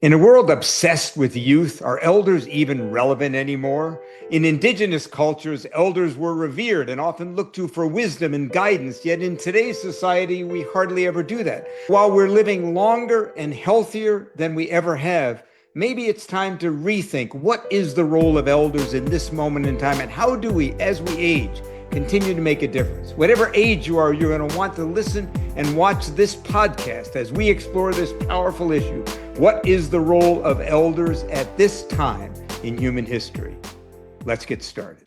In a world obsessed with youth, are elders even relevant anymore? In indigenous cultures, elders were revered and often looked to for wisdom and guidance, yet in today's society, we hardly ever do that. While we're living longer and healthier than we ever have, maybe it's time to rethink what is the role of elders in this moment in time, and how do we, as we age, continue to make a difference. Whatever age you are, you're going to want to listen and watch this podcast as we explore this powerful issue. What is the role of elders at this time in human history? Let's get started.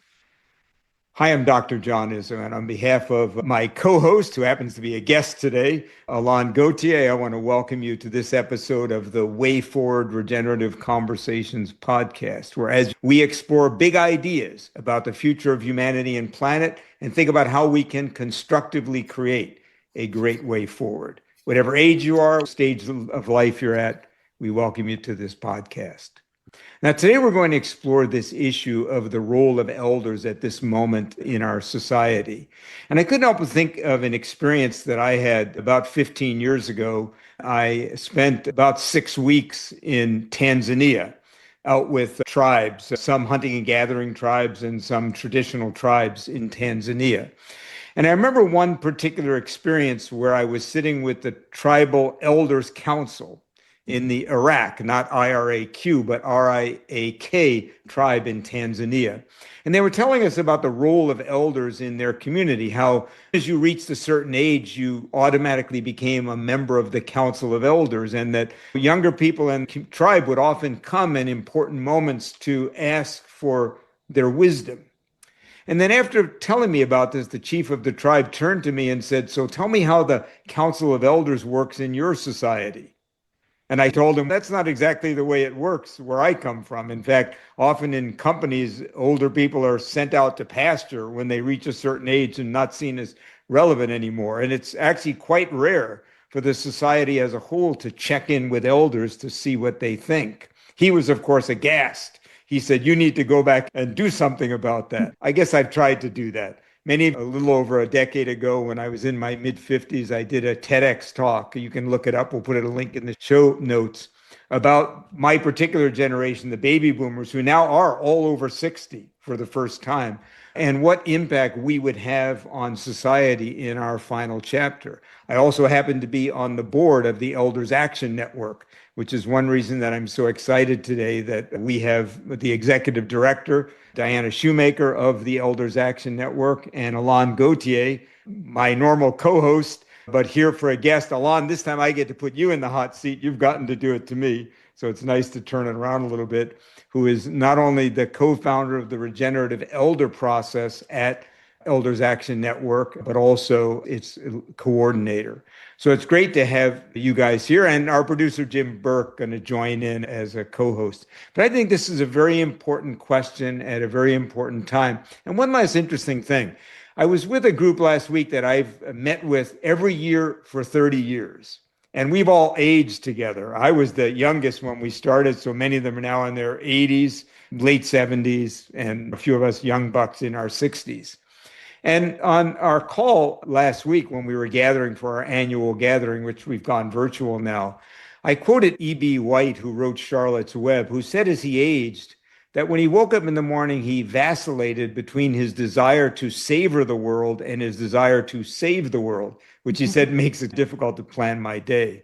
Hi, I'm Dr. John Izzo, and on behalf of my co-host, who happens to be a guest today, Alain Gauthier, I want to welcome you to this episode of the Way Forward Regenerative Conversations podcast, where as we explore big ideas about the future of humanity and planet and think about how we can constructively create a great way forward. Whatever age you are, stage of life you're at, we welcome you to this podcast. Now, today we're going to explore this issue of the role of elders at this moment in our society. And I couldn't help but think of an experience that I had about 15 years ago. I spent about 6 weeks in Tanzania out with tribes, some hunting and gathering tribes and some traditional tribes in Tanzania. And I remember one particular experience where I was sitting with the Tribal Elders Council in the Iraq, not IRAQ, but RIAK tribe in Tanzania. And they were telling us about the role of elders in their community, how as you reached a certain age, you automatically became a member of the Council of Elders, and that younger people in the tribe would often come in important moments to ask for their wisdom. And then after telling me about this, the chief of the tribe turned to me and said, "So tell me how the Council of Elders works in your society." And I told him, that's not exactly the way it works where I come from. In fact, often in companies, older people are sent out to pasture when they reach a certain age and not seen as relevant anymore. And it's actually quite rare for the society as a whole to check in with elders to see what they think. He was, of course, aghast. He said, "You need to go back and do something about that." I guess I've tried to do that. A little over a decade ago, when I was in my mid-50s, I did a TEDx talk. You can look it up. We'll put a link in the show notes about my particular generation, the baby boomers, who now are all over 60 for the first time, and what impact we would have on society in our final chapter. I also happen to be on the board of the Elders Action Network, which is one reason that I'm so excited today that we have the executive director, Shoemaker of the Elders Action Network, and Alain Gauthier, my normal co-host, but here for a guest. Alain, this time I get to put you in the hot seat. You've gotten to do it to me, so it's nice to turn it around a little bit, who is not only the co-founder of the Regenerative Elder process at Elders Action Network, but also its coordinator. So it's great to have you guys here, and our producer, Jim Burke, going to join in as a co-host. But I think this is a very important question at a very important time. And one last interesting thing. I was with a group last week that I've met with every year for 30 years. And we've all aged together. I was the youngest when we started, so many of them are now in their 80s, late 70s, and a few of us young bucks in our 60s. And on our call last week, when we were gathering for our annual gathering, which we've gone virtual now, I quoted E.B. White, who wrote Charlotte's Web, who said as he aged that when he woke up in the morning, he vacillated between his desire to savor the world and his desire to save the world, which he said makes it difficult to plan my day.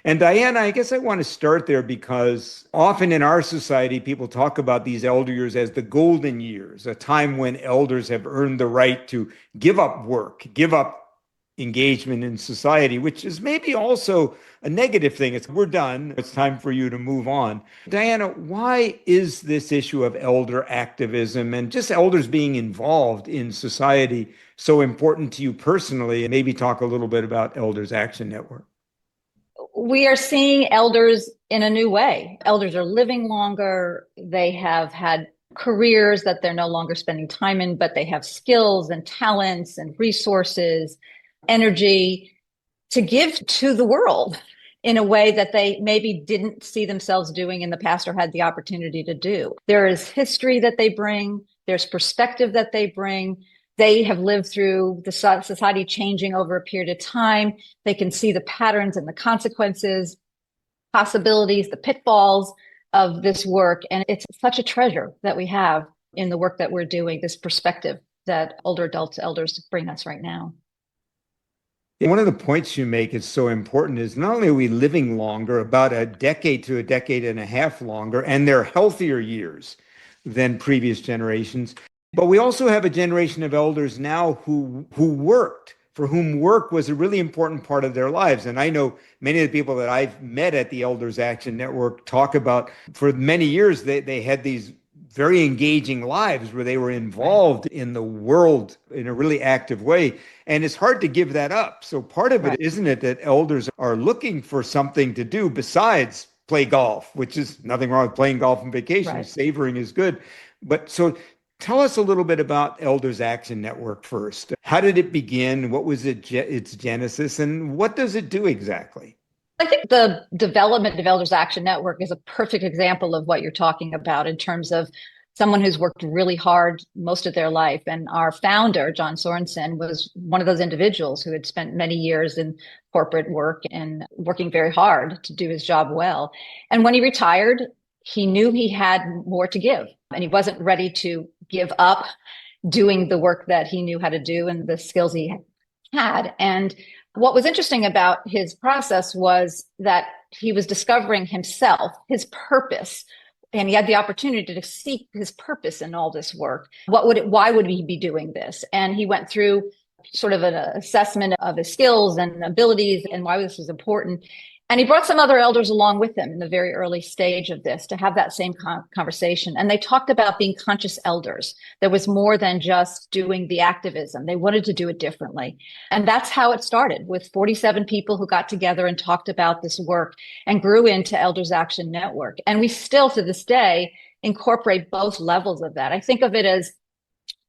And Diana, I guess I want to start there because often in our society, people talk about these elder years as the golden years, a time when elders have earned the right to give up work, give up engagement in society, which is maybe also a negative thing. We're done. It's time for you to move on. Diana, why is this issue of elder activism and just elders being involved in society so important to you personally? And maybe talk a little bit about Elders Action Network. We are seeing elders in a new way. Elders are living longer. They have had careers that they're no longer spending time in, but they have skills and talents and resources, energy to give to the world in a way that they maybe didn't see themselves doing in the past or had the opportunity to do. There is history that they bring. There's perspective that they bring. They have lived through the society changing over a period of time. They can see the patterns and the consequences possibilities, the pitfalls of this work. And it's such a treasure that we have in the work that we're doing, this perspective that older adults, elders bring us right now. One of the points you make is so important is not only are we living longer, about a decade to a decade and a half longer, and they're healthier years than previous generations, but we also have a generation of elders now who worked, for whom work was a really important part of their lives. And I know many of the people that I've met at the Elders Action Network talk about for many years they had these very engaging lives where they were involved in the world in a really active way. And it's hard to give that up. So part of it, isn't it, that elders are looking for something to do besides play golf, which is nothing wrong with playing golf on vacation. Right. Savoring is good. But so tell us a little bit about Elders Action Network first. How did it begin? What was its genesis? And what does it do exactly? I think the development of Elders Action Network is a perfect example of what you're talking about in terms of someone who's worked really hard most of their life. And our founder, John Sorensen, was one of those individuals who had spent many years in corporate work and working very hard to do his job well. And when he retired, he knew he had more to give, and he wasn't ready to give up doing the work that he knew how to do and the skills he had. And what was interesting about his process was that he was discovering himself, his purpose, and he had the opportunity to seek his purpose in all this work. Why would he be doing this? And he went through sort of an assessment of his skills and abilities and why this was important. And he brought some other elders along with him in the very early stage of this to have that same conversation. And they talked about being conscious elders. There was more than just doing the activism. They wanted to do it differently. And that's how it started, with 47 people who got together and talked about this work and grew into Elders Action Network. And we still, to this day, incorporate both levels of that. I think of it as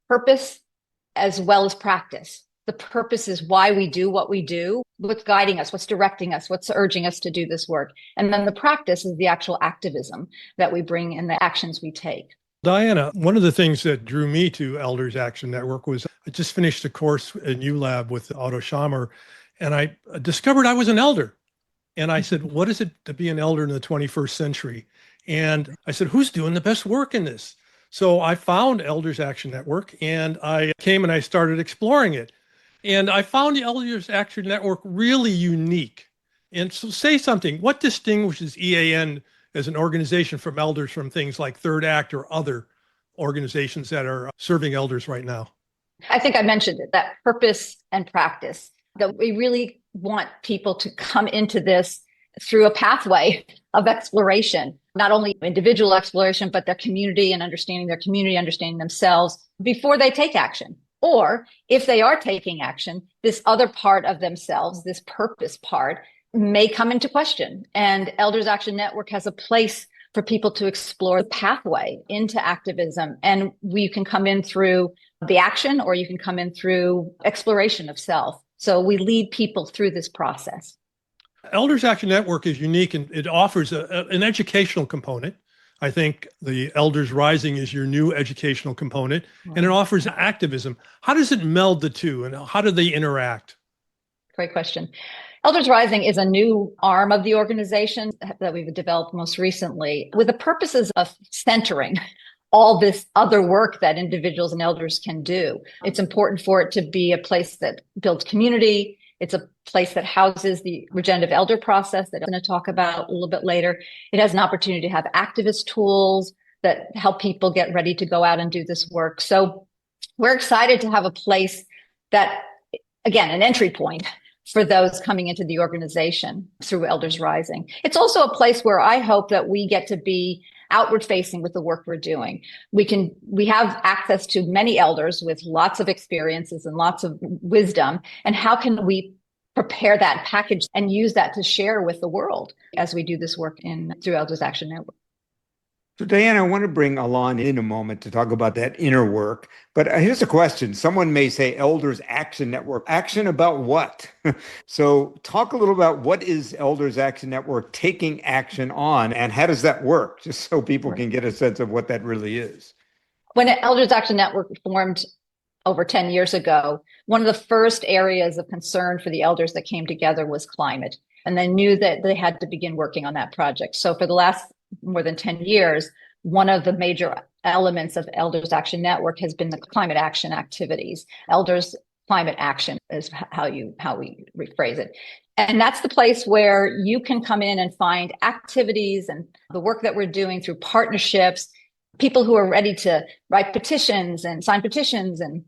purpose as well as practice. The purpose is why we do what we do, what's guiding us, what's directing us, what's urging us to do this work. And then the practice is the actual activism that we bring and the actions we take. Diana, one of the things that drew me to Elders Action Network was I just finished a course in ULab with Otto Schammer, and I discovered I was an elder. And I said, what is it to be an elder in the 21st century? And I said, who's doing the best work in this? So I found Elders Action Network, and I came and I started exploring it. And I found the Elders Action Network really unique. And so say something, what distinguishes EAN as an organization from elders from things like Third Act or other organizations that are serving elders right now? I think I mentioned it, that purpose and practice, that we really want people to come into this through a pathway of exploration, not only individual exploration, but their community and understanding their community, understanding themselves before they take action. Or if they are taking action, this other part of themselves, this purpose part, may come into question. And Elders Action Network has a place for people to explore the pathway into activism. And you can come in through the action, or you can come in through exploration of self. So we lead people through this process. Elders Action Network is unique, and it offers an educational component. I think the Elders Rising is your new educational component, and it offers activism. How does it meld the two, and how do they interact? Great question. Elders Rising is a new arm of the organization that we've developed most recently with the purposes of centering all this other work that individuals and elders can do. It's important for it to be a place that builds community. It's a place that houses the regenerative elder process that I'm going to talk about a little bit later. It has an opportunity to have activist tools that help people get ready to go out and do this work. So we're excited to have a place that, again, an entry point for those coming into the organization through Elders Rising. It's also a place where I hope that we get to be outward facing with the work we're doing. We have access to many elders with lots of experiences and lots of wisdom. And how can we prepare that package and use that to share with the world as we do this work through Elders Action Network? So Diana, I want to bring Alain in a moment to talk about that inner work. But here's a question. Someone may say Elders Action Network. Action about what? So talk a little about what is Elders Action Network taking action on, and how does that work? Just so people can get a sense of what that really is. When Elders Action Network formed over 10 years ago, one of the first areas of concern for the elders that came together was climate. And they knew that they had to begin working on that project. So for the last more than 10 years, one of the major elements of Elders Action Network has been the climate action activities. Elders Climate Action is how we rephrase it. And that's the place where you can come in and find activities and the work that we're doing through partnerships, people who are ready to write petitions and sign petitions and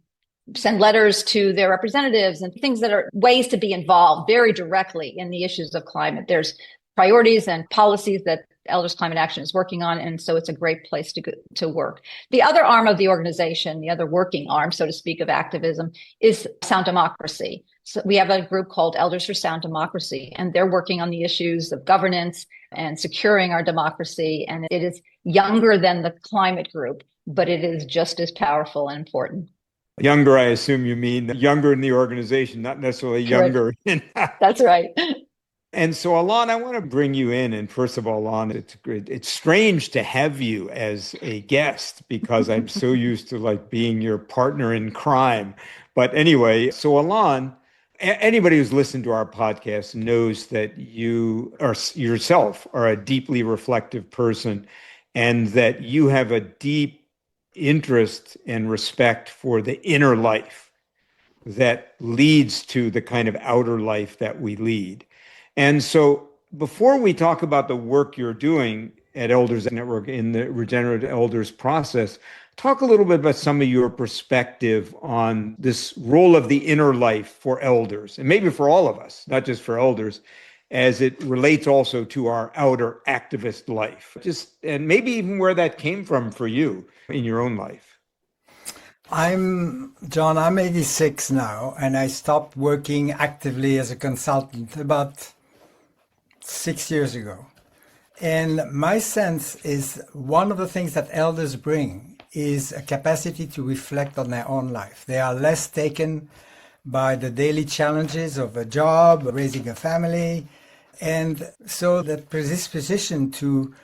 send letters to their representatives and things that are ways to be involved very directly in the issues of climate. There's priorities and policies that Elders Climate Action is working on, and so it's a great place to work. The other arm of the organization, the other working arm, so to speak, of activism is Sound Democracy. So we have a group called Elders for Sound Democracy, and they're working on the issues of governance and securing our democracy. And it is younger than the climate group, but it is just as powerful and important. Younger, I assume you mean younger in the organization, not necessarily younger. That's right. And so, Alain, I want to bring you in. And first of all, Alain, it's strange to have you as a guest because I'm so used to like being your partner in crime. But anyway, so Alain, anybody who's listened to our podcast knows that you are yourself are a deeply reflective person and that you have a deep interest and respect for the inner life that leads to the kind of outer life that we lead. And so before we talk about the work you're doing at Elders Network in the Regenerative Elders process, talk a little bit about some of your perspective on this role of the inner life for elders, and maybe for all of us, not just for elders, as it relates also to our outer activist life. And maybe even where that came from for you in your own life. I'm 86 now, and I stopped working actively as a consultant about 6 years ago. And my sense is one of the things that elders bring is a capacity to reflect on their own life. They are less taken by the daily challenges of a job, raising a family. And so that predisposition to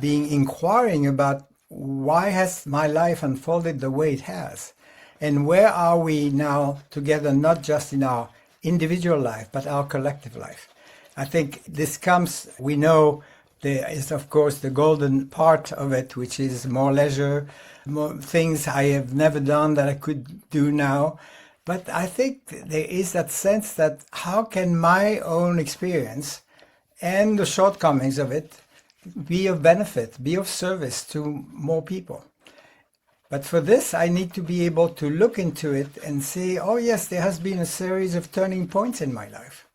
being inquiring about why has my life unfolded the way it has? And where are we now together, not just in our individual life, but our collective life? I think this comes, we know there is, of course, the golden part of it, which is more leisure, more things I have never done that I could do now. But I think there is that sense that how can my own experience and the shortcomings of it be of benefit, be of service to more people? But for this, I need to be able to look into it and say, oh yes, there has been a series of turning points in my life.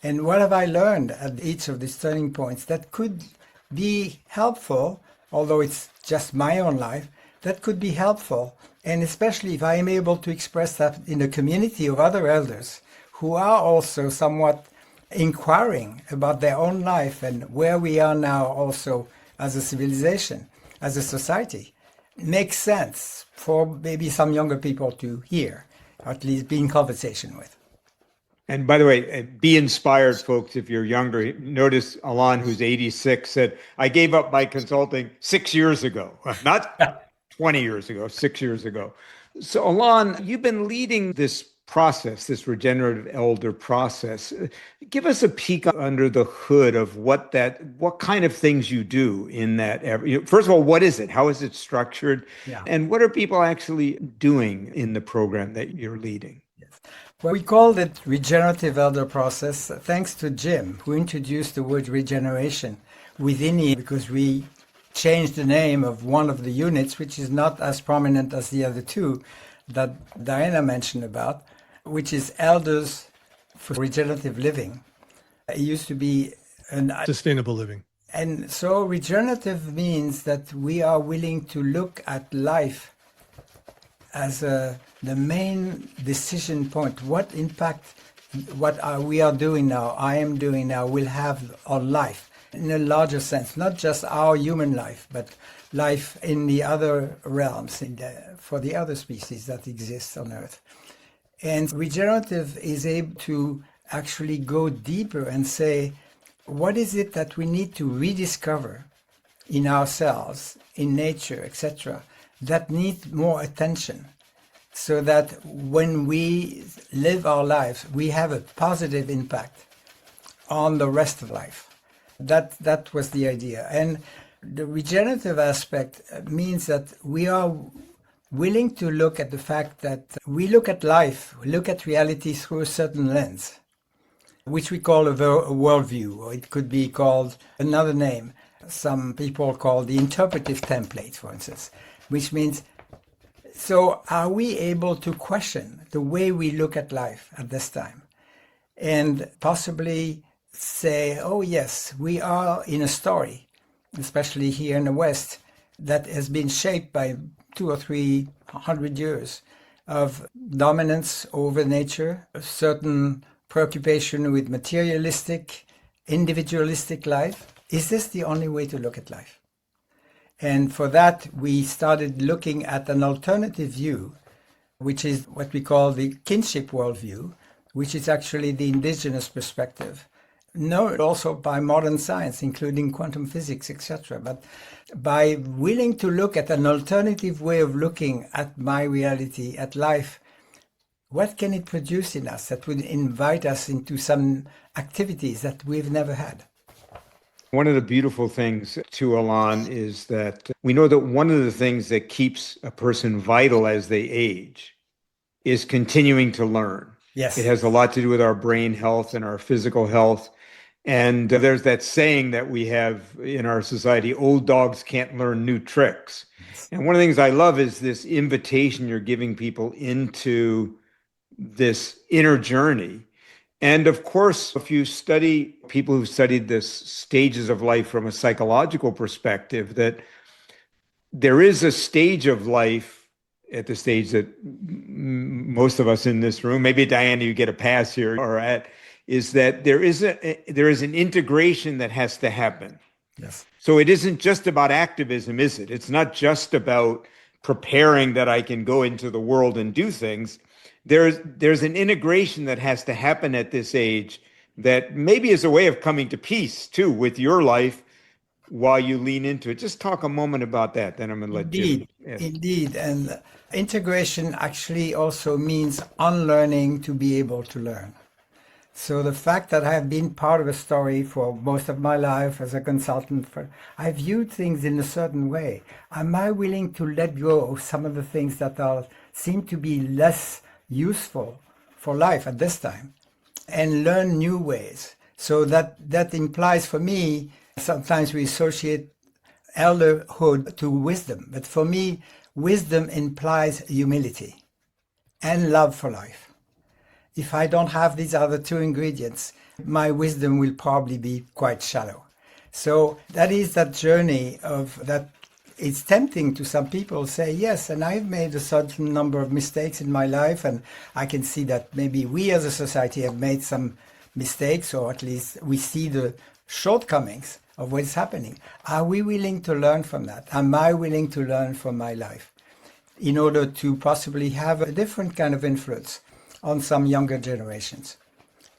And what have I learned at each of these turning points that could be helpful, although it's just my own life, that could be helpful. And especially if I am able to express that in a community of other elders who are also somewhat inquiring about their own life and where we are now also as a civilization, as a society, makes sense for maybe some younger people to hear, or at least be in conversation with. And by the way, be inspired, folks, if you're younger. Notice Alain, who's 86, said, I gave up my consulting 6 years ago, not 20 years ago, 6 years ago. So Alain, you've been leading this process, this regenerative elder process. Give us a peek under the hood of what kind of things you do in that. First of all, what is it? How is it structured? Yeah. And what are people actually doing in the program that you're leading? Yes. Well, we called it Regenerative Elder Process, thanks to Jim, who introduced the word regeneration within it, because we changed the name of one of the units, which is not as prominent as the other two that Diana mentioned about, which is Elders for Regenerative Living. It used to be sustainable living. And so regenerative means that we are willing to look at life as the main decision point. What impact we are doing now, I am doing now, will have on life in a larger sense, not just our human life, but life in the other realms, for the other species that exist on Earth. And regenerative is able to actually go deeper and say, what is it that we need to rediscover in ourselves, in nature, etc., that need more attention, so that when we live our lives, we have a positive impact on the rest of life. That was the idea. And the regenerative aspect means that we are willing to look at the fact that we look at life, we look at reality through a certain lens, which we call a worldview, or it could be called another name. Some people call the interpretive template, for instance, which means, so are we able to question the way we look at life at this time? And possibly say, oh yes, we are in a story, especially here in the West, that has been shaped by 200 or 300 years of dominance over nature, a certain preoccupation with materialistic, individualistic life. Is this the only way to look at life? And for that, we started looking at an alternative view, which is what we call the kinship worldview, which is actually the indigenous perspective, known also by modern science, including quantum physics, etc. But by willing to look at an alternative way of looking at my reality, at life, what can it produce in us that would invite us into some activities that we've never had? One of the beautiful things to Alain is that we know that one of the things that keeps a person vital as they age is continuing to learn. Yes. It has a lot to do with our brain health and our physical health. And there's that saying that we have in our society, old dogs can't learn new tricks. And one of the things I love is this invitation you're giving people into this inner journey. And of course, if you study people who've studied this stages of life from a psychological perspective, that there is a stage of life at the stage that most of us in this room, maybe Diana, you get a pass here, or at, is that there is an integration that has to happen. Yes. So it isn't just about activism, is it? It's not just about preparing that I can go into the world and do things. There's an integration that has to happen at this age that maybe is a way of coming to peace too with your life while you lean into it. Just talk a moment about that, then I'm going to let you. Indeed. And integration actually also means unlearning to be able to learn. So the fact that I have been part of a story for most of my life as a consultant, I viewed things in a certain way. Am I willing to let go of some of the things that seem to be less useful for life at this time and learn new ways? So that implies for me, sometimes we associate elderhood to wisdom, but for me, wisdom implies humility and love for life. If I don't have these other two ingredients, my wisdom will probably be quite shallow. So that is that journey of that. It's tempting to some people say, yes, and I've made a certain number of mistakes in my life, and I can see that maybe we as a society have made some mistakes, or at least we see the shortcomings of what's happening. Are we willing to learn from that? Am I willing to learn from my life in order to possibly have a different kind of influence on some younger generations?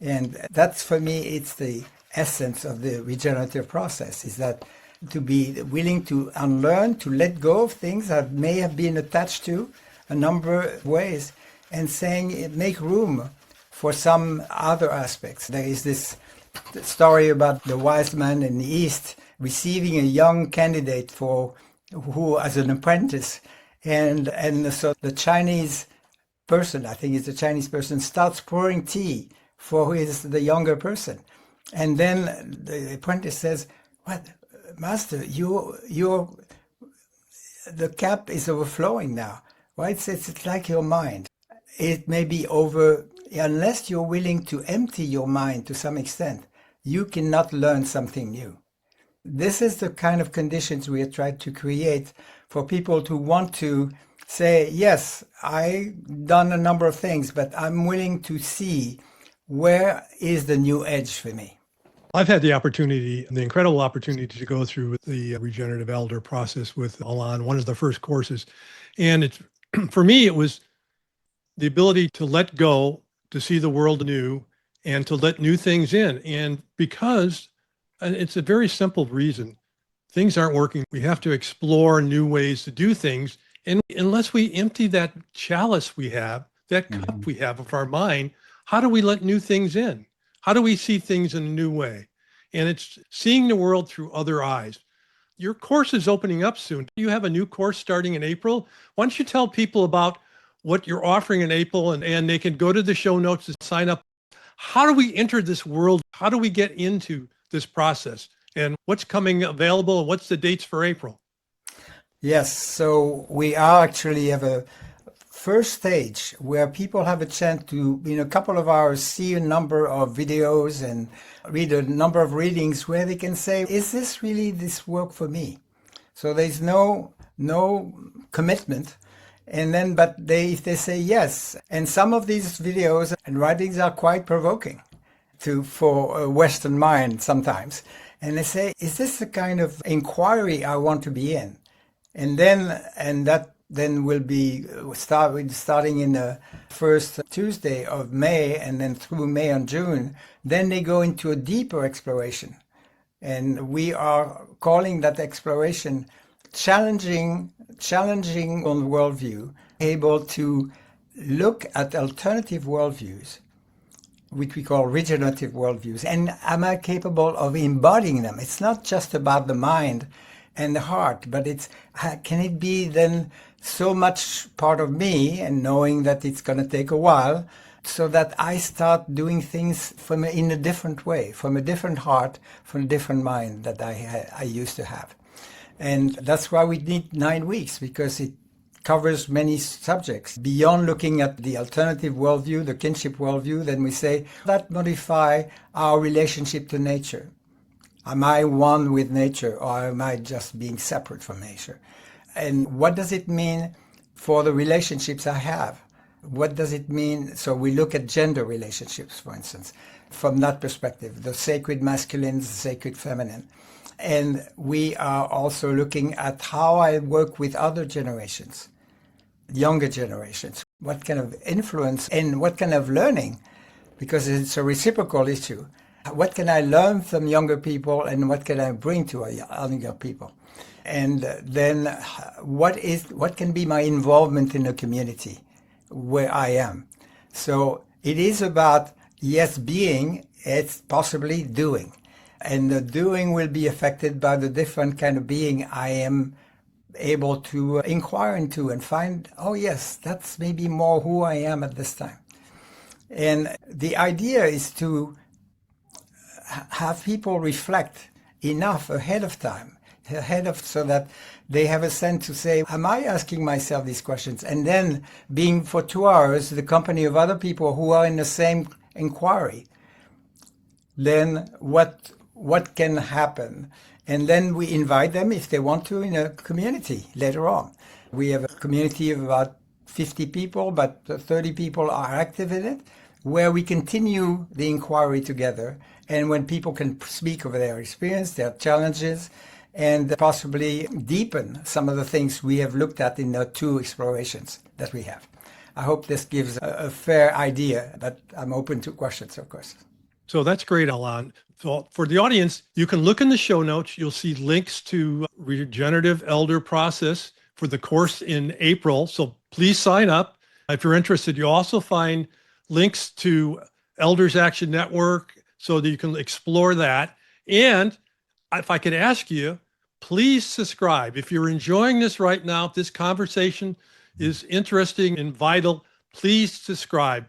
And that's, for me, it's the essence of the regenerative process, is that to be willing to unlearn, to let go of things that may have been attached to a number of ways, and saying, make room for some other aspects. There is this story about the wise man in the East receiving a young candidate who as an apprentice, and so the Chinese person, I think it's a Chinese person, starts pouring tea for the younger person. And then the apprentice says, "What, master, the cup is overflowing now. Why? It's like your mind. It may be over, unless you're willing to empty your mind to some extent, you cannot learn something new." This is the kind of conditions we have tried to create for people to want to say, yes, I've done a number of things, but I'm willing to see where is the new edge for me. I've had the incredible opportunity to go through the Regenerative Elder process with Alain, one of the first courses. And for me, it was the ability to let go, to see the world anew, and to let new things in. And because it's a very simple reason, things aren't working. We have to explore new ways to do things. And unless we empty that chalice we have, that cup we have of our mind, how do we let new things in? How do we see things in a new way? And it's seeing the world through other eyes. Your course is opening up soon. You have a new course starting in April. Why don't you tell people about what you're offering in April, and they can go to the show notes to sign up. How do we enter this world? How do we get into this process? And what's coming available, and what's the dates for April? Yes, so we are actually have a first stage where people have a chance to, in a couple of hours, see a number of videos and read a number of readings where they can say, is this really this work for me? So there's no commitment. And then, but if they say yes, and some of these videos and writings are quite provoking for a Western mind sometimes. And they say, is this the kind of inquiry I want to be in? And that will be starting in the first Tuesday of May, and then through May and June. Then they go into a deeper exploration. And we are calling that exploration challenging on worldview, able to look at alternative worldviews, which we call regenerative worldviews. And am I capable of embodying them? It's not just about the mind and the heart, but can it be then so much part of me, and knowing that it's going to take a while, so that I start doing things in a different way, from a different heart, from a different mind that I used to have. And that's why we need 9 weeks, because it covers many subjects. Beyond looking at the alternative worldview, the kinship worldview, then we say that modify our relationship to nature. Am I one with nature, or am I just being separate from nature? And what does it mean for the relationships I have? What does it mean? So we look at gender relationships, for instance, from that perspective, the sacred masculine, the sacred feminine. And we are also looking at how I work with other generations, younger generations. What kind of influence and what kind of learning, because it's a reciprocal issue. What can I learn from younger people, and what can I bring to younger people? And then what can be my involvement in the community where I am? So it is about, yes, being, it's possibly doing. And the doing will be affected by the different kind of being I am able to inquire into and find, oh yes, that's maybe more who I am at this time. And the idea is to have people reflect enough ahead of time, so that they have a sense to say, am I asking myself these questions? And then being for 2 hours the company of other people who are in the same inquiry, then what can happen? And then we invite them, if they want to, in a community later on. We have a community of about 50 people, but 30 people are active in it, where we continue the inquiry together. And when people can speak of their experience, their challenges, and possibly deepen some of the things we have looked at in the 2 explorations that we have. I hope this gives a fair idea, but I'm open to questions, of course. So that's great, Alain. So for the audience, you can look in the show notes. You'll see links to Regenerative Elder process for the course in April. So please sign up. If you're interested, you'll also find links to Elders Action Network so that you can explore that. And if I could ask you, please subscribe. If you're enjoying this right now, if this conversation is interesting and vital, please subscribe.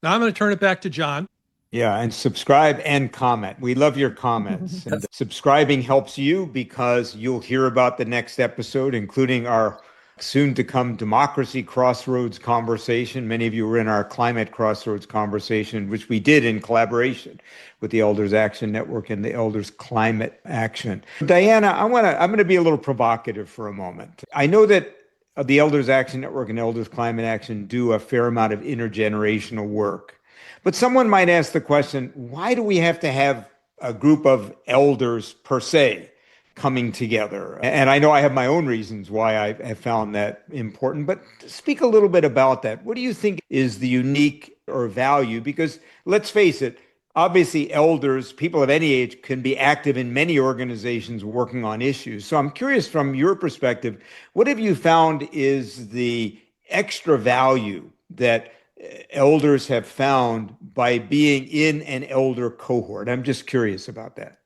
Now I'm going to turn it back to John. Yeah, and subscribe and comment. We love your comments. And subscribing helps you because you'll hear about the next episode, including our soon-to-come Democracy Crossroads conversation. Many of you were in our Climate Crossroads conversation, which we did in collaboration with the Elders Action Network and the Elders Climate Action. Diana, I'm going to be a little provocative for a moment. I know that the Elders Action Network and Elders Climate Action do a fair amount of intergenerational work. But someone might ask the question, why do we have to have a group of elders per se coming together? And I know I have my own reasons why I have found that important, but speak a little bit about that. What do you think is the unique or value? Because let's face it, obviously elders, people of any age, can be active in many organizations working on issues. So I'm curious, from your perspective, what have you found is the extra value that elders have found by being in an elder cohort? I'm just curious about that.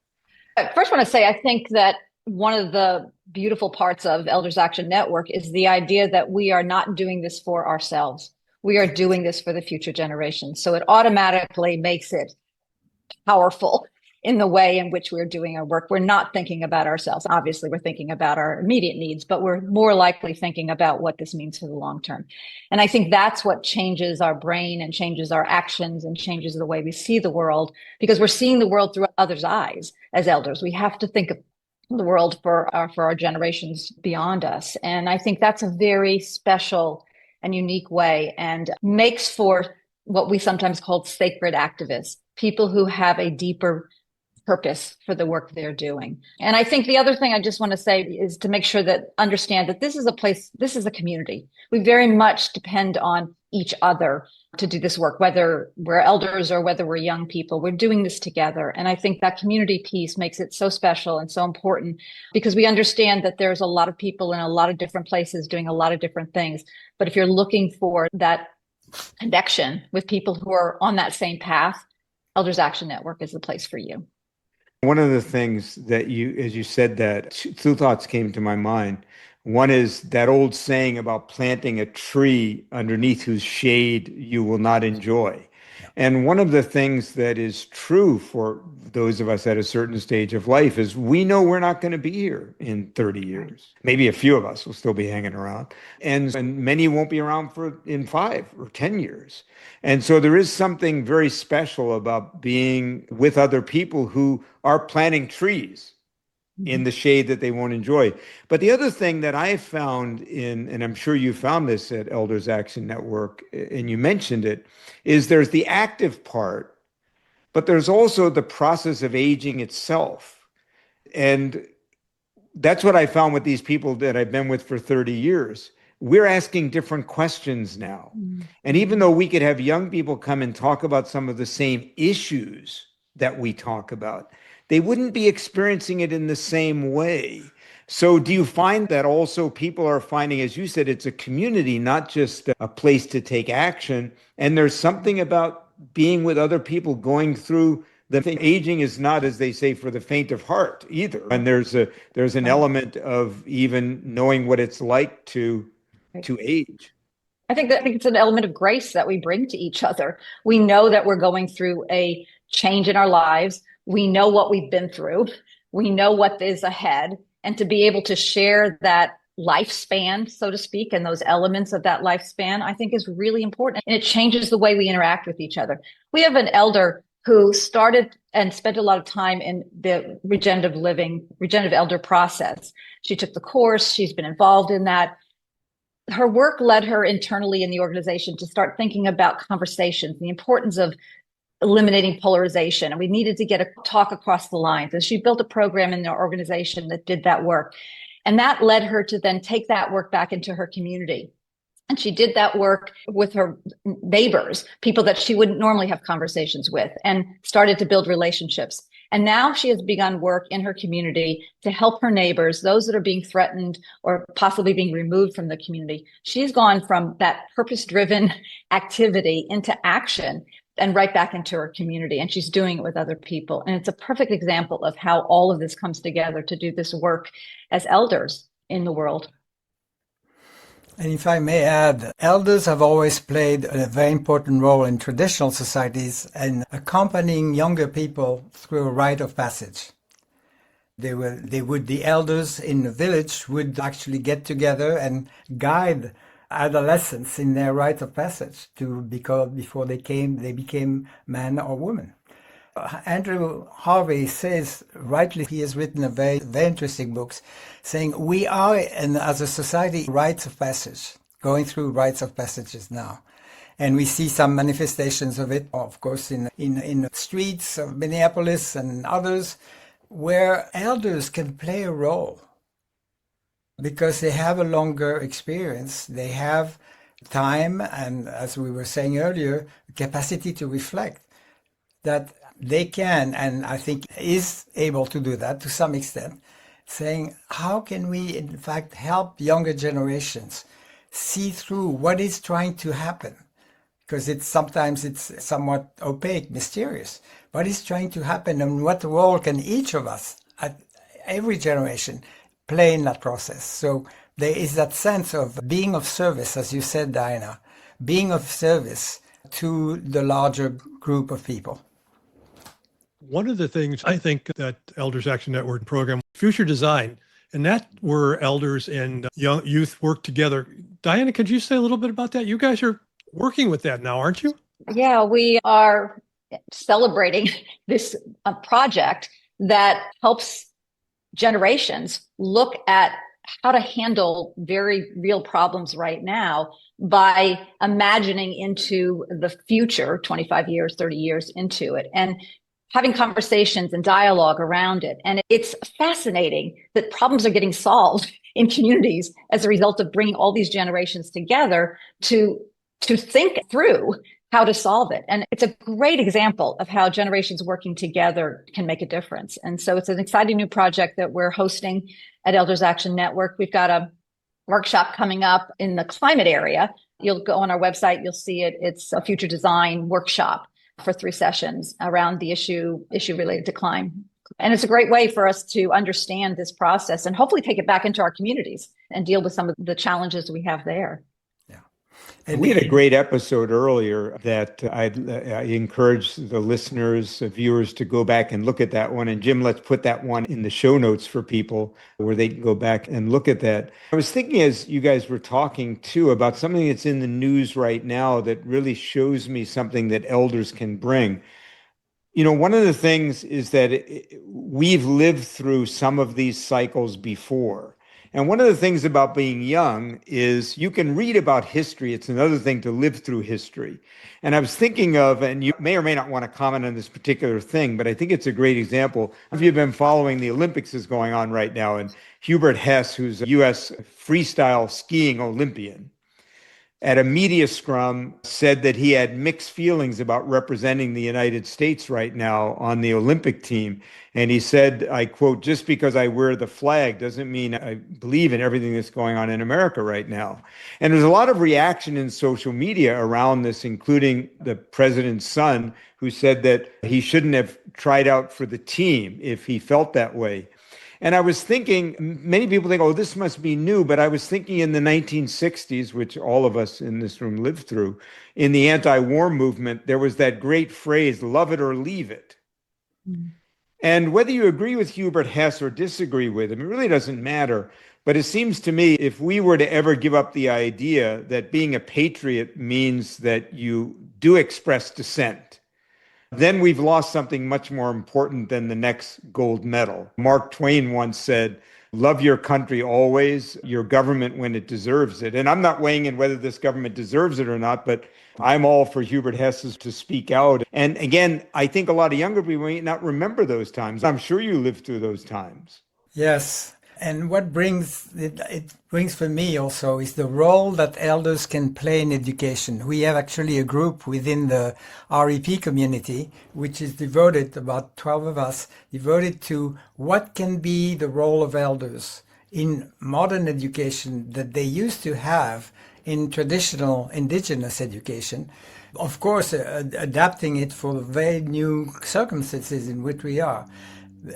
I first want to say, I think that one of the beautiful parts of Elders Action Network is the idea that we are not doing this for ourselves. We are doing this for the future generations. So it automatically makes it powerful in the way in which we're doing our work. We're not thinking about ourselves. Obviously, we're thinking about our immediate needs, but we're more likely thinking about what this means for the long term. And I think that's what changes our brain and changes our actions and changes the way we see the world, because we're seeing the world through others' eyes as elders. We have to think of the world for our generations beyond us. And I think that's a very special and unique way, and makes for what we sometimes call sacred activists, people who have a deeper purpose for the work they're doing. And I think the other thing I just want to say is to make sure that understand that this is a place, this is a community. We very much depend on each other to do this work, whether we're elders or whether we're young people. We're doing this together. And I think that community piece makes it so special and so important, because we understand that there's a lot of people in a lot of different places doing a lot of different things. But if you're looking for that connection with people who are on that same path, Elders Action Network is the place for you. One of the things that as you said that, two thoughts came to my mind. One is that old saying about planting a tree underneath whose shade you will not enjoy. And one of the things that is true for those of us at a certain stage of life is we know we're not going to be here in 30 years. Maybe a few of us will still be hanging around, and many won't be around in 5 or 10 years. And so there is something very special about being with other people who are planting trees in the shade that they won't enjoy. But the other thing that I found and I'm sure you found this at Elders Action Network, and you mentioned it, is there's the active part, but there's also the process of aging itself. And that's what I found with these people that I've been with for 30 years. We're asking different questions now. And even though we could have young people come and talk about some of the same issues that we talk about, they wouldn't be experiencing it in the same way. So do you find that also people are finding, as you said, it's a community, not just a place to take action? And there's something about being with other people going through the thing. Aging is not, as they say, for the faint of heart either. And there's an element of even knowing what it's like to age. I think it's an element of grace that we bring to each other. We know that we're going through a change in our lives. We know what we've been through. We know what is ahead. And to be able to share that lifespan, so to speak, and those elements of that lifespan, I think is really important. And it changes the way we interact with each other. We have an elder who started and spent a lot of time in the regenerative elder process. She took the course. She's been involved in that. Her work led her internally in the organization to start thinking about conversations, the importance of eliminating polarization. And we needed to get a talk across the lines. And she built a program in their organization that did that work. And that led her to then take that work back into her community. And she did that work with her neighbors, people that she wouldn't normally have conversations with, and started to build relationships. And now she has begun work in her community to help her neighbors, those that are being threatened or possibly being removed from the community. She's gone from that purpose-driven activity into action and right back into her community. And she's doing it with other people. And it's a perfect example of how all of this comes together to do this work as elders in the world. And if I may add, elders have always played a very important role in traditional societies in accompanying younger people through a rite of passage. The elders in the village would actually get together and guide adolescents in their rite of passage before they became man or woman. Andrew Harvey says, rightly, he has written a very, very interesting books, saying we are, as a society, rites of passage, going through rites of passages now. And we see some manifestations of it, of course, in the streets of Minneapolis and others, where elders can play a role because they have a longer experience. They have time and, as we were saying earlier, capacity to reflect, that they can, and I think is able to do that to some extent, saying, how can we in fact help younger generations see through what is trying to happen because sometimes it's somewhat opaque, mysterious. What is trying to happen, and what role can each of us at every generation play in that process? So there is that sense of being of service, as you said, Diana, being of service to the larger group of people. One of the things I think that Elders Action Network program, Future Design, and that where elders and young youth work together. Diana, could you say a little bit about that? You guys are working with that now, aren't you? Yeah, we are celebrating this project that helps generations look at how to handle very real problems right now by imagining into the future, 25 years, 30 years into it, and having conversations and dialogue around it. And it's fascinating that problems are getting solved in communities as a result of bringing all these generations together to think through how to solve it. And it's a great example of how generations working together can make a difference. And so it's an exciting new project that we're hosting at Elders Action Network. We've got a workshop coming up in the climate area. You'll go on our website, you'll see it. It's a future design workshop for 3 sessions around the issue related to climate. And it's a great way for us to understand this process and hopefully take it back into our communities and deal with some of the challenges we have there. We had a great episode earlier that I encourage the listeners, viewers to go back and look at that one. And Jim, let's put that one in the show notes for people where they can go back and look at that. I was thinking as you guys were talking too about something that's in the news right now that really shows me something that elders can bring. You know, one of the things is that we've lived through some of these cycles before. And one of the things about being young is you can read about history. It's another thing to live through history. And I was thinking of, and you may or may not want to comment on this particular thing, but I think it's a great example. If you've been following the Olympics is going on right now, and Hubert Hess, who's a U.S. freestyle skiing Olympian, at a media scrum said that he had mixed feelings about representing the United States right now on the Olympic team. And he said, I quote, "Just because I wear the flag doesn't mean I believe in everything that's going on in America right now." And there's a lot of reaction in social media around this, including the president's son, who said that he shouldn't have tried out for the team if he felt that way. And I was thinking, many people think, oh, this must be new. But I was thinking in the 1960s, which all of us in this room lived through, in the anti-war movement, there was that great phrase, love it or leave it. Mm. And whether you agree with Hubert Hess or disagree with him, it really doesn't matter. But it seems to me, if we were to ever give up the idea that being a patriot means that you do express dissent, then we've lost something much more important than the next gold medal. Mark Twain once said, love your country always, your government when it deserves it. And I'm not weighing in whether this government deserves it or not, but I'm all for Hubert Hess to speak out. And again, I think a lot of younger people may not remember those times. I'm sure you lived through those times. Yes. And what brings it brings for me also is the role that elders can play in education. We have actually a group within the REP community, which is devoted, about 12 of us, devoted to what can be the role of elders in modern education that they used to have in traditional indigenous education. Of course, adapting it for the very new circumstances in which we are.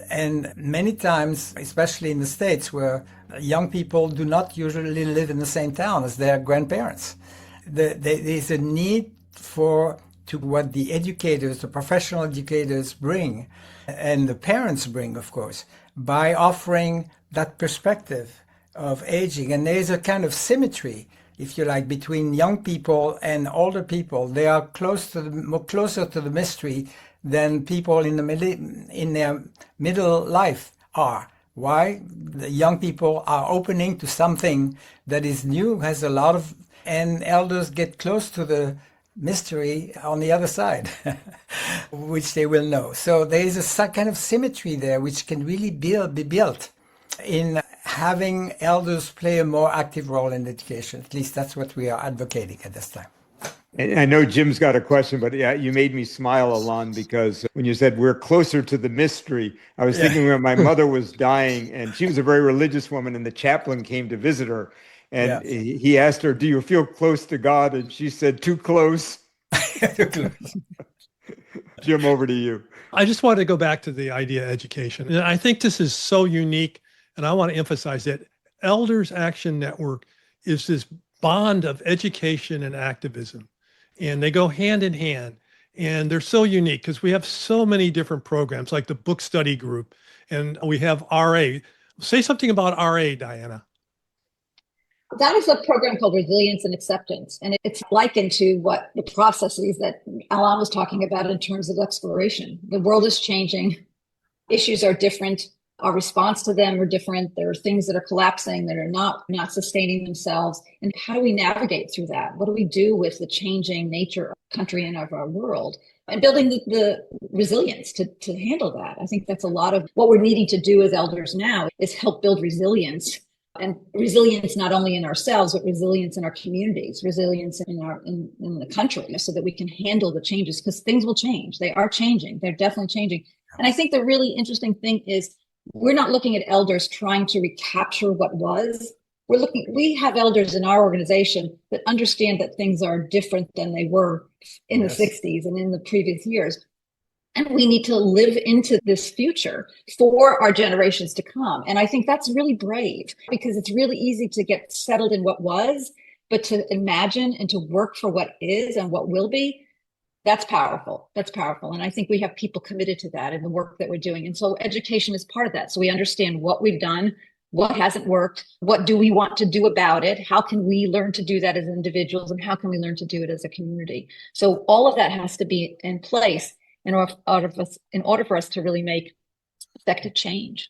And many times, especially in the States, where young people do not usually live in the same town as their grandparents, there's a need to what the educators, the professional educators bring, and the parents bring, of course, by offering that perspective of aging. And there's a kind of symmetry, if you like, between young people and older people. They are closer to the mystery than people in their middle life are. Why? The young people are opening to something that is new, has a lot of, and elders get close to the mystery on the other side, which they will know. So there is a kind of symmetry there, which can really be built in having elders play a more active role in education. At least that's what we are advocating at this time. And I know Jim's got a question, but yeah, you made me smile, Alain, because when you said we're closer to the mystery, I was thinking when my mother was dying, and she was a very religious woman, and the chaplain came to visit her, and he asked her, "Do you feel close to God?" And she said, "Too close." to close. Jim, over to you. I just wanted to go back to the idea of education. And I think this is so unique. And I want to emphasize that Elders Action Network is this bond of education and activism. And they go hand in hand. And they're so unique because we have so many different programs like the book study group. And we have RA. Say something about RA, Diana. That is a program called Resilience and Acceptance. And it's likened to what the processes that Alain was talking about in terms of exploration. The world is changing. Issues are different. Our response to them are different. There are things that are collapsing, that are not sustaining themselves. And how do we navigate through that? What do we do with the changing nature of the country and of our world? And building the resilience to handle that. I think that's a lot of what we're needing to do as elders now is help build resilience. And resilience not only in ourselves, but resilience in our communities, resilience in the country, so that we can handle the changes, because things will change. They are changing. They're definitely changing. And I think the really interesting thing is we're not looking at elders trying to recapture what was. We have elders in our organization that understand that things are different than they were in the 60s and in the previous years. And we need to live into this future for our generations to come. And I think that's really brave, because it's really easy to get settled in what was, but to imagine and to work for what is and what will be, that's powerful. That's powerful. And I think we have people committed to that in the work that we're doing. And so education is part of that. So we understand what we've done, what hasn't worked, what do we want to do about it? How can we learn to do that as individuals? And how can we learn to do it as a community? So all of that has to be in place in order for us to really make effective change.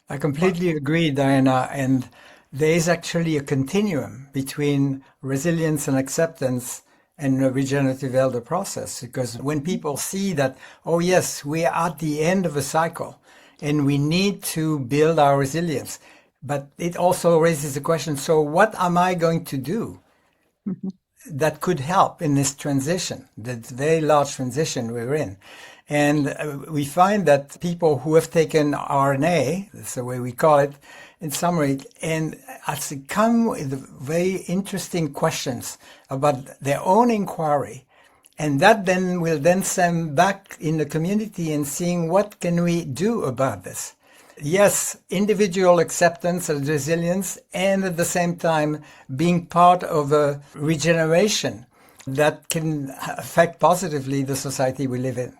I completely agree, Diana. And there is actually a continuum between resilience and acceptance and the regenerative elder process. Because when people see that, oh yes, we are at the end of a cycle and we need to build our resilience, but it also raises the question, so what am I going to do that could help in this transition, the very large transition we're in? And we find that people who have taken RNA, that's the way we call it, in summary, and has come with very interesting questions about their own inquiry. And that then will then send back in the community and seeing what can we do about this. Yes, individual acceptance and resilience, and at the same time being part of a regeneration that can affect positively the society we live in.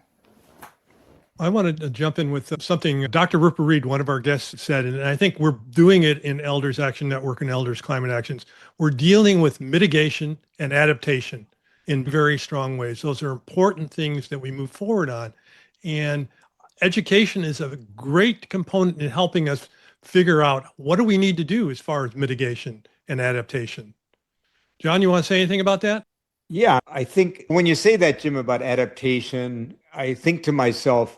I want to jump in with something Dr. Rupert Reed, one of our guests, said, and I think we're doing it in Elders Action Network and Elders Climate Actions. We're dealing with mitigation and adaptation in very strong ways. Those are important things that we move forward on. And education is a great component in helping us figure out what do we need to do as far as mitigation and adaptation. John, you want to say anything about that? Yeah, I think when you say that, Jim, about adaptation, I think to myself,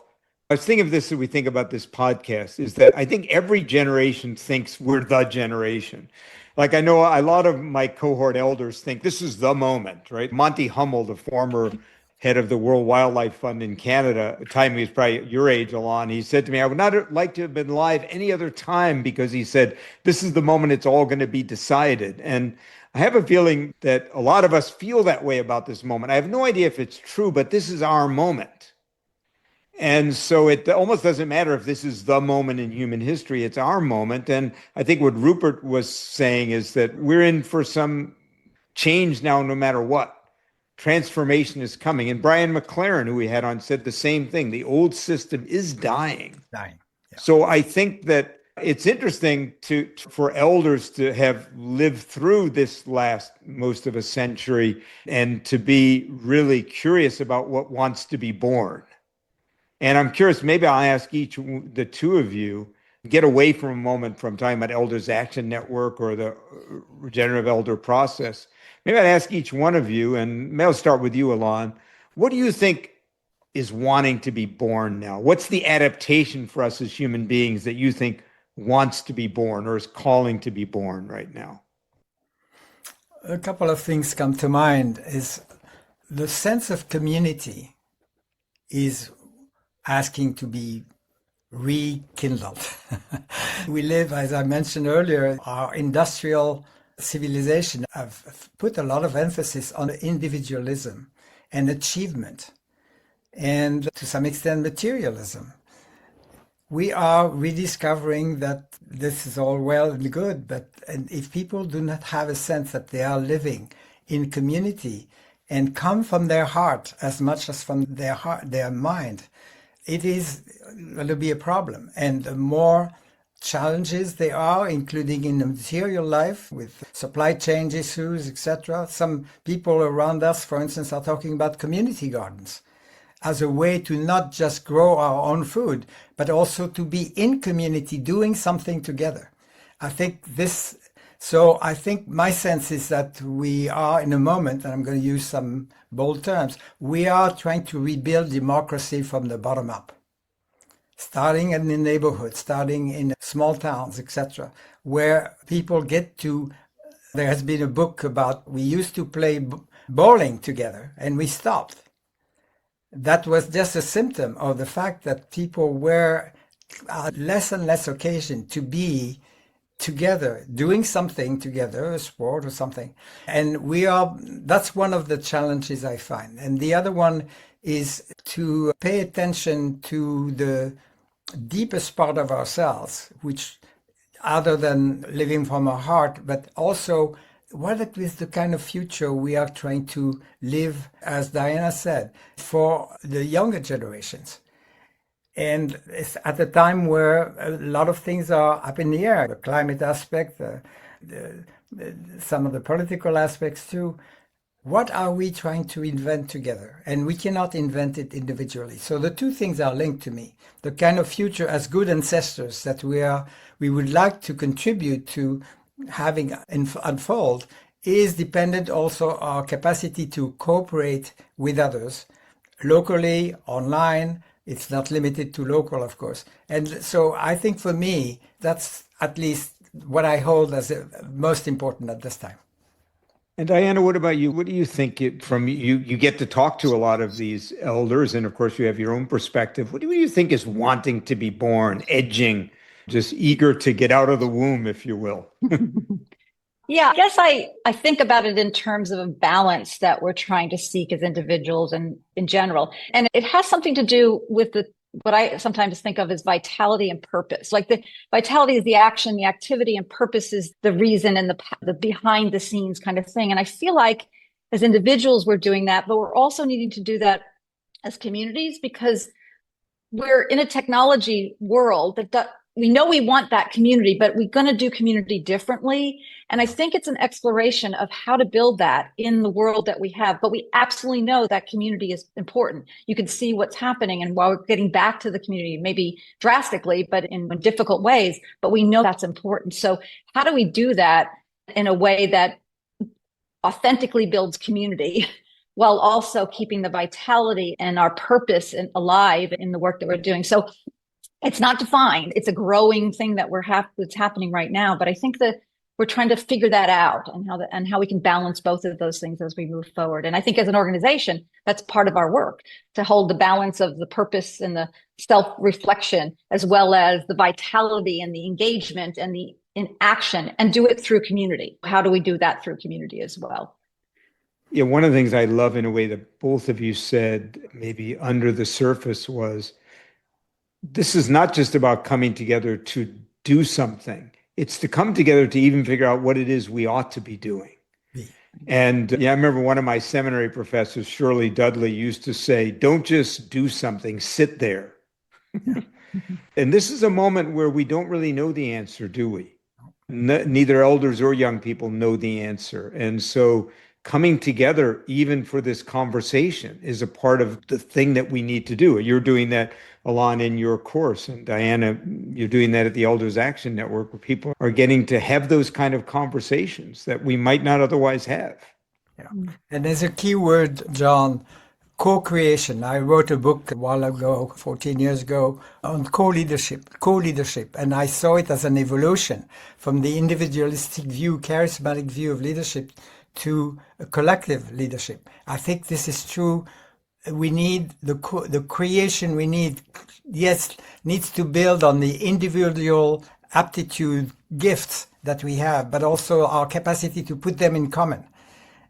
I was thinking of this as we think about this podcast, is that I think every generation thinks we're the generation. Like I know a lot of my cohort elders think this is the moment, right? Monty Hummel, the former head of the World Wildlife Fund in Canada, a time he was probably your age, Alain, he said to me, I would not like to have been alive any other time, because he said, this is the moment it's all going to be decided. And I have a feeling that a lot of us feel that way about this moment. I have no idea if it's true, but this is our moment. And so it almost doesn't matter if this is the moment in human history, it's our moment. And I think what Rupert was saying is that we're in for some change now, no matter what. Transformation is coming. And Brian McLaren, who we had on, said the same thing. The old system is dying. Yeah. So I think that it's interesting for elders to have lived through this last most of a century and to be really curious about what wants to be born. And I'm curious, maybe I'll ask the two of you, get away from a moment from talking about Elders Action Network or the Regenerative Elder process. Maybe I'd ask each one of you, and maybe I'll start with you, Alain. What do you think is wanting to be born now? What's the adaptation for us as human beings that you think wants to be born or is calling to be born right now? A couple of things come to mind. Is the sense of community is asking to be rekindled. We live, as I mentioned earlier, our industrial civilization have put a lot of emphasis on individualism. and achievement, and to some extent materialism. We are rediscovering that this is all well and good, but if people do not have a sense that they are living in community and come from their heart as much as from their mind, it is going to be a problem. And the more challenges there are, including in the material life with supply chain issues, etc. Some people around us, for instance, are talking about community gardens as a way to not just grow our own food, but also to be in community doing something together. I think my sense is that we are in a moment, and I'm going to use some bold terms, we are trying to rebuild democracy from the bottom up. Starting in the neighborhood, starting in small towns, etc., where people get to, there has been a book about, we used to play bowling together and we stopped. That was just a symptom of the fact that people were less and less occasion to be together, doing something together, a sport or something. And that's one of the challenges I find. And the other one is to pay attention to the deepest part of ourselves, which other than living from our heart, but also what is the kind of future we are trying to live, as Diana said, for the younger generations. And it's at a time where a lot of things are up in the air, the climate aspect, some of the political aspects too. What are we trying to invent together? And we cannot invent it individually. So the two things are linked to me. The kind of future as good ancestors that we would like to contribute to having unfold is dependent also on our capacity to cooperate with others, locally, online. It's not limited to local, of course. And so I think for me, that's at least what I hold as most important at this time. And Diana, what about you? What do you think you get to talk to a lot of these elders, and of course you have your own perspective. What do you think is wanting to be born, edging, just eager to get out of the womb, if you will? Yeah, I guess I think about it in terms of a balance that we're trying to seek as individuals and in general. And it has something to do with what I sometimes think of as vitality and purpose. Like the vitality is the action, the activity, and purpose is the reason and the behind the scenes kind of thing. And I feel like as individuals, we're doing that, but we're also needing to do that as communities because we're in a technology world that we know we want that community, but we're going to do community differently. And I think it's an exploration of how to build that in the world that we have. But we absolutely know that community is important. You can see what's happening. And while we're getting back to the community, maybe drastically, but in difficult ways, but we know that's important. So how do we do that in a way that authentically builds community while also keeping the vitality and our purpose alive in the work that we're doing? So it's not defined. It's a growing thing that that's happening right now. But I think that we're trying to figure that out and how we can balance both of those things as we move forward. And I think as an organization, that's part of our work, to hold the balance of the purpose and the self-reflection, as well as the vitality and the engagement and the in action, and do it through community. How do we do that through community as well? Yeah, one of the things I love in a way that both of you said, maybe under the surface, was this is not just about coming together to do something. It's to come together to even figure out what it is we ought to be doing. And I remember one of my seminary professors, Shirley Dudley, used to say, don't just do something, sit there. And this is a moment where we don't really know the answer, do we? Neither elders or young people know the answer. And so coming together, even for this conversation, is a part of the thing that we need to do. You're doing that, Alain, in your course. And Diana, you're doing that at the Elders Action Network, where people are getting to have those kind of conversations that we might not otherwise have. Yeah. And there's a key word, John, co-creation. I wrote a book a while ago, 14 years ago, on co-leadership. And I saw it as an evolution from the individualistic view, charismatic view of leadership to a collective leadership. I think this is true. We need the creation we need, yes, needs to build on the individual aptitude, gifts that we have, but also our capacity to put them in common.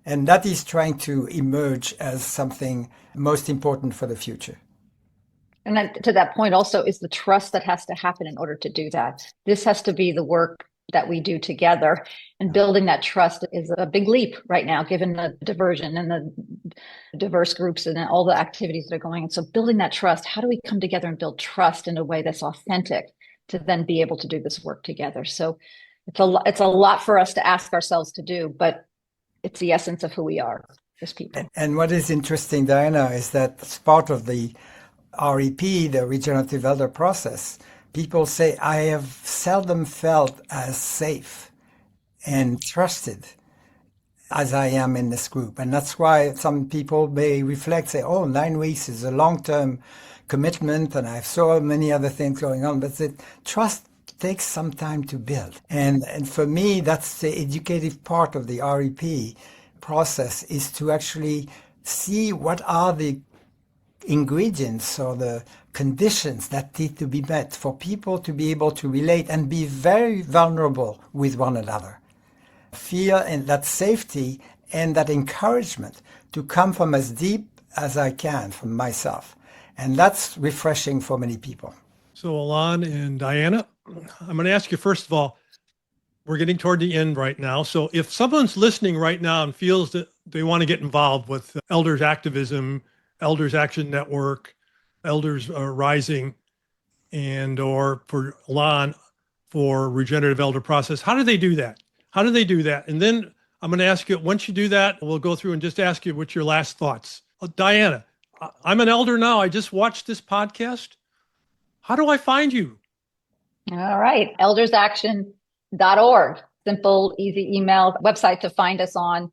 And that is trying to emerge as something most important for the future. And then to that point also is the trust that has to happen in order to do that. This has to be the work that we do together, and building that trust is a big leap right now, given the diversion and the diverse groups and all the activities that are going on. So building that trust, how do we come together and build trust in a way that's authentic to then be able to do this work together? So it's a lot for us to ask ourselves to do, but it's the essence of who we are as people. And what is interesting, Diana, is that as part of the REP, the Regenerative Elder process, people say, I have seldom felt as safe and trusted as I am in this group. And that's why some people may reflect, say, oh, 9 weeks is a long-term commitment and I have so many other things going on. But the trust takes some time to build. And for me, that's the educative part of the REP process, is to actually see what are the ingredients or the conditions that need to be met for people to be able to relate and be very vulnerable with one another. Feel and that safety and that encouragement to come from as deep as I can from myself. And that's refreshing for many people. So Alain and Diana, I'm going to ask you, first of all, we're getting toward the end right now. So if someone's listening right now and feels that they want to get involved with Elders Activism, Elders Action Network, Elders Rising, and or for Alain, for Regenerative Elder process, how do they do that? How do they do that? And then I'm going to ask you, once you do that, we'll go through and just ask you what's your last thoughts. Diana, I'm an elder now. I just watched this podcast. How do I find you? All right. eldersaction.org. Simple, easy email website to find us on.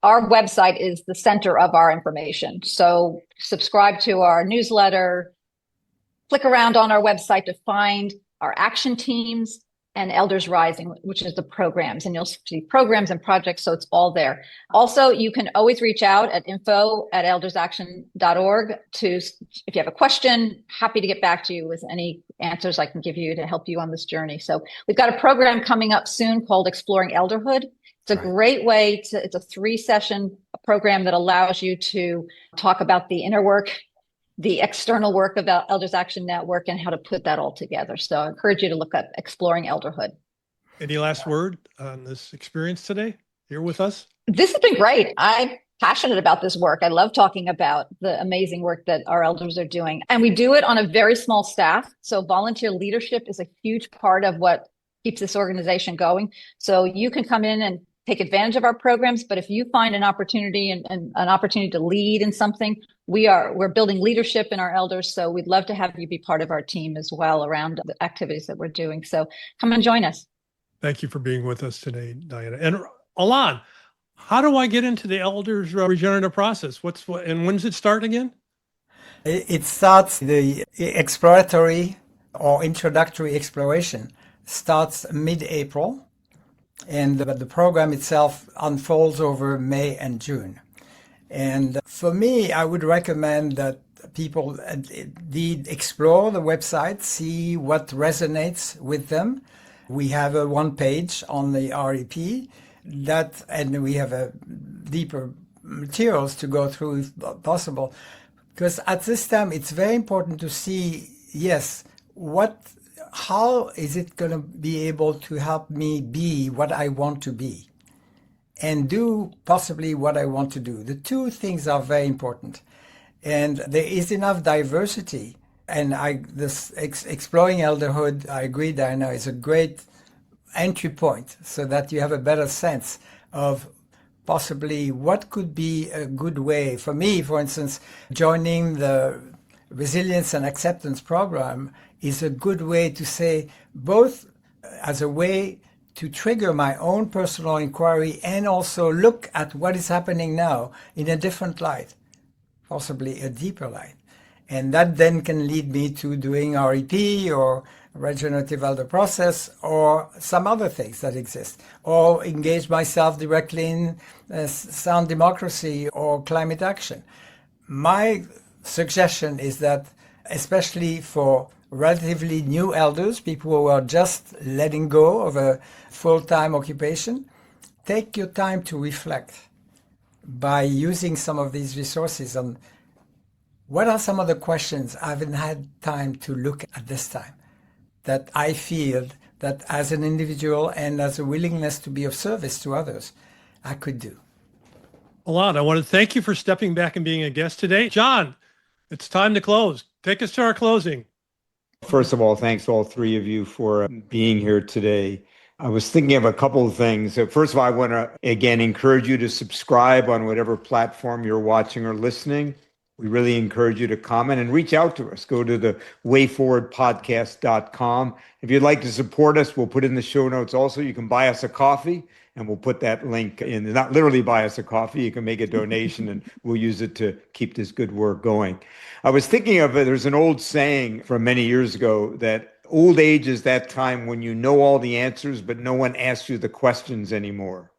Our website is the center of our information. So subscribe to our newsletter, click around on our website to find our action teams and Elders Rising, which is the programs. And you'll see programs and projects, so it's all there. Also, you can always reach out at info@eldersaction.org if you have a question. Happy to get back to you with any answers I can give you to help you on this journey. So we've got a program coming up soon called Exploring Elderhood. It's a great way it's a 3-session program that allows you to talk about the inner work, the external work of Elders Action Network, and how to put that all together. So I encourage you to look up Exploring Elderhood. Any last word on this experience today here with us? This has been great. I'm passionate about this work. I love talking about the amazing work that our elders are doing. And we do it on a very small staff. So volunteer leadership is a huge part of what keeps this organization going. So you can come in and take advantage of our programs, but if you find an opportunity and an opportunity to lead in something, we're building leadership in our elders. So we'd love to have you be part of our team as well around the activities that we're doing. So come and join us. Thank you for being with us today, Diana. And Alain, how do I get into the elders regenerative process? And when does it start again? It starts, the exploratory or introductory exploration starts mid-April. And the program itself unfolds over May and June. And for me, I would recommend that people indeed explore the website, see what resonates with them. We have a 1-page on the REP and we have a deeper materials to go through if possible. Because at this time, it's very important to see, how is it going to be able to help me be what I want to be and do possibly what I want to do? The two things are very important. And there is enough diversity. And exploring elderhood, I agree, Diana, is a great entry point so that you have a better sense of possibly what could be a good way. For me, for instance, joining the Resilience and Acceptance program is a good way to say, both as a way to trigger my own personal inquiry and also look at what is happening now in a different light, possibly a deeper light. And that then can lead me to doing REP or Regenerative Elder process or some other things that exist, or engage myself directly in sound democracy or climate action. My suggestion is that, especially for relatively new elders, people who are just letting go of a full-time occupation, take your time to reflect. by using some of these resources on what are some of the questions I haven't had time to look at this time that I feel that as an individual and as a willingness to be of service to others, I could do. Alain, I want to thank you for stepping back and being a guest today. John, it's time to close. Take us to our closing. First of all, thanks to all three of you for being here today. I was thinking of a couple of things. First of all, I want to, again, encourage you to subscribe on whatever platform you're watching or listening. We really encourage you to comment and reach out to us. Go to the wayforwardpodcast.com. If you'd like to support us, we'll put in the show notes also. You can buy us a coffee, and we'll put that link in. Not literally buy us a coffee. You can make a donation, and we'll use it to keep this good work going. I was thinking of, there's an old saying from many years ago that old age is that time when you know all the answers, but no one asks you the questions anymore.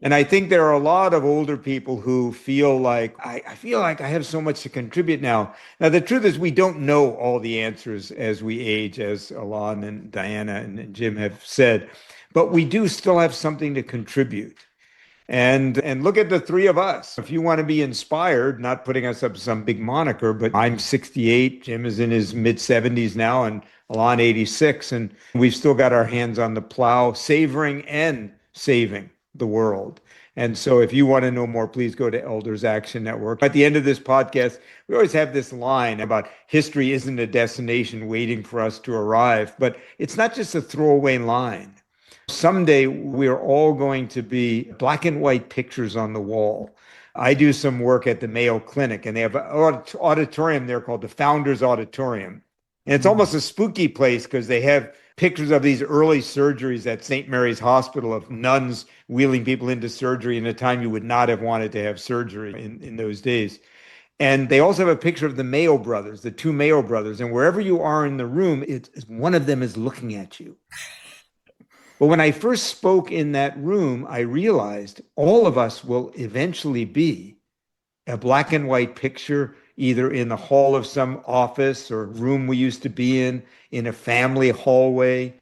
And I think there are a lot of older people who feel like, I feel like I have so much to contribute now. Now, the truth is we don't know all the answers as we age, as Alain and Diana and Jim have said, but we do still have something to contribute. And look at the three of us. If you want to be inspired, not putting us up some big moniker, but I'm 68, Jim is in his mid 70s now, and Alain 86, and we've still got our hands on the plow, savoring and saving the world. And so if you want to know more, please go to Elders Action Network. At the end of this podcast, we always have this line about history isn't a destination waiting for us to arrive, but it's not just a throwaway line. Someday we're all going to be black and white pictures on the wall. I do some work at the Mayo Clinic, and they have an auditorium there called the Founders Auditorium. And it's almost a spooky place because they have pictures of these early surgeries at St. Mary's Hospital of nuns wheeling people into surgery in a time you would not have wanted to have surgery in those days. And they also have a picture of the Mayo brothers, the two Mayo brothers. And wherever you are in the room, one of them is looking at you. But when I first spoke in that room, I realized all of us will eventually be a black and white picture, either in the hall of some office or room we used to be in a family hallway,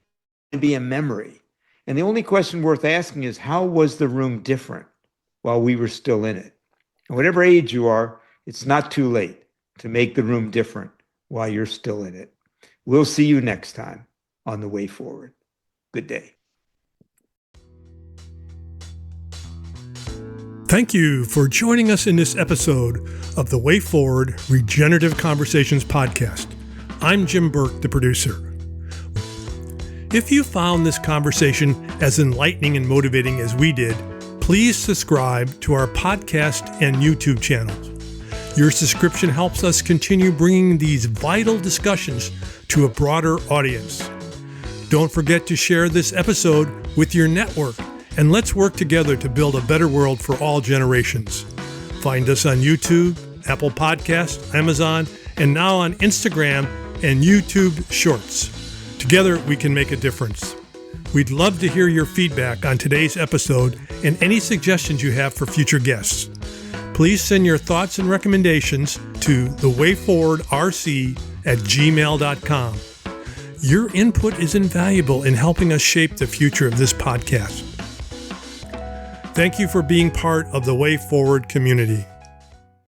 and be a memory. And the only question worth asking is, how was the room different while we were still in it? And whatever age you are, it's not too late to make the room different while you're still in it. We'll see you next time on The Way Forward. Good day. Thank you for joining us in this episode of the Way Forward Regenerative Conversations podcast. I'm Jim Burke, the producer. If you found this conversation as enlightening and motivating as we did, please subscribe to our podcast and YouTube channels. Your subscription helps us continue bringing these vital discussions to a broader audience. Don't forget to share this episode with your network, and let's work together to build a better world for all generations. Find us on YouTube, Apple Podcasts, Amazon, and now on Instagram and YouTube Shorts. Together, we can make a difference. We'd love to hear your feedback on today's episode and any suggestions you have for future guests. Please send your thoughts and recommendations to thewayforwardrc@gmail.com. Your input is invaluable in helping us shape the future of this podcast. Thank you for being part of the Way Forward community.